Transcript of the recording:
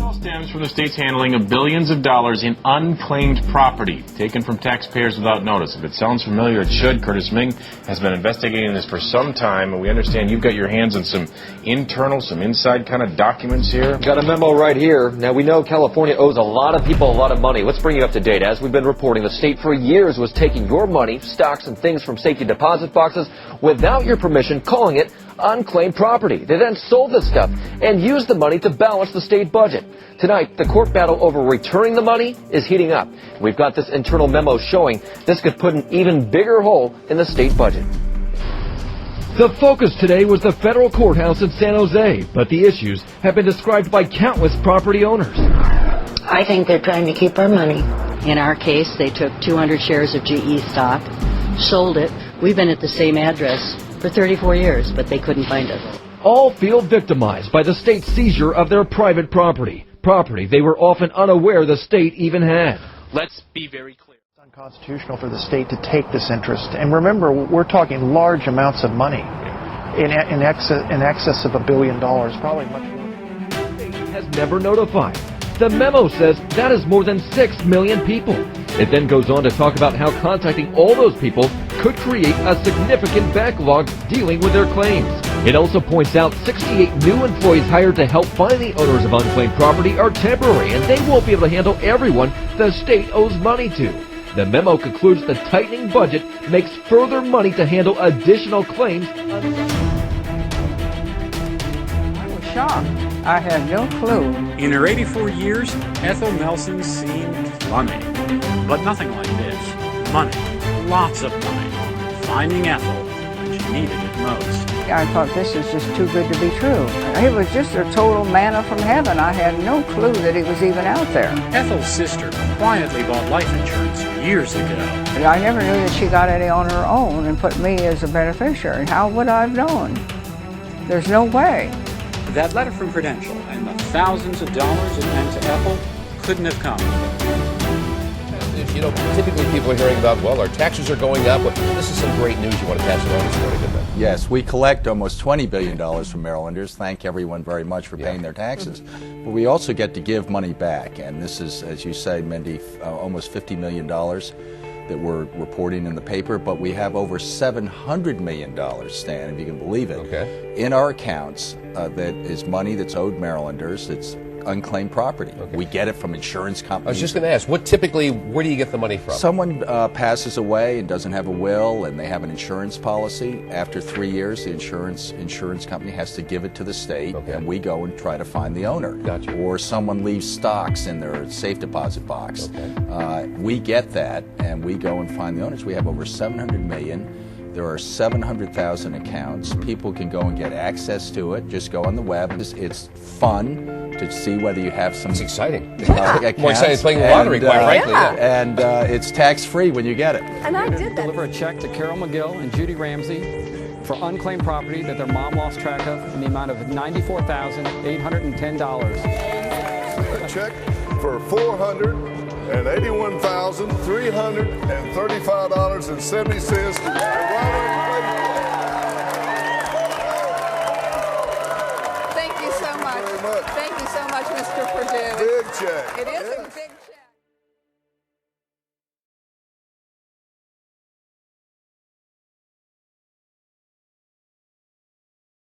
all stems from the state's handling of billions of dollars in unclaimed property taken from taxpayers without notice. If it sounds familiar, it should. Curtis Ming has been investigating this for some time, and we understand you've got your hands on some inside kind of documents here. Got a memo right here. Now, we know California owes a lot of people a lot of money. Let's bring you up to date. As we've been reporting, the state for years was taking your money, stocks, and things from safety deposit boxes without your permission, calling it unclaimed property. They then sold this stuff and used the money to balance the state budget. Tonight, the court battle over returning the money is heating up. We've got this internal memo showing this could put an even bigger hole in the state budget. The focus today was the federal courthouse in San Jose, but the issues have been described by countless property owners. I think they're trying to keep our money. In our case, they took 200 shares of GE stock, sold it. We've been at the same address for 34 years, but they couldn't find us. All feel victimized by the state's seizure of their private property they were often unaware the state even had. Let's be very clear. It's unconstitutional for the state to take this interest. And remember, we're talking large amounts of money, in excess of $1 billion, probably much more. The state has never notified. The memo says that is more than 6 million people. It then goes on to talk about how contacting all those people could create a significant backlog dealing with their claims. It also points out 68 new employees hired to help find the owners of unclaimed property are temporary, and they won't be able to handle everyone the state owes money to. The memo concludes the tightening budget makes further money to handle additional claims. I was shocked. I had no clue. In her 84 years, Ethel Nelson seemed plumbing. But nothing like this. Money. Lots of money. Finding Ethel when she needed it most. I thought this is just too good to be true. It was just a total manna from heaven. I had no clue that it was even out there. Ethel's sister quietly bought life insurance years ago. And I never knew that she got any on her own and put me as a beneficiary. How would I have known? There's no way. That letter from Prudential and the thousands of dollars it meant to Ethel couldn't have come. You know, typically people are hearing about, well, our taxes are going up. Well, this is some great news you want to pass along this morning, isn't it? Yes, we collect almost $20 billion from Marylanders. Thank everyone very much for paying their taxes. But we also get to give money back, and this is, as you say, Mindy, almost $50 million that we're reporting in the paper, but we have over $700 million, Stan, if you can believe it, in our accounts that is money that's owed Marylanders. It's unclaimed property. We get it from insurance companies. I was just going to ask, where do you get the money from? Someone passes away and doesn't have a will, and they have an insurance policy. After 3 years, the insurance company has to give it to the state, and we go and try to find the owner. Gotcha. Or someone leaves stocks in their safe deposit box. We get that, and we go and find the owners. We have over 700 million. There are 700,000 accounts. People can go and get access to it. Just go on the web. It's fun to see whether you have some. It's exciting. Accounts. More exciting than playing the lottery, quite frankly. And it's tax-free when you get it. And I did that. Deliver a check to Carol McGill and Judy Ramsey for unclaimed property that their mom lost track of in the amount of $94,810. A check for $481,335.70. Thank you so much. Thank you so much, Mr. Purdue. Big check. It is a big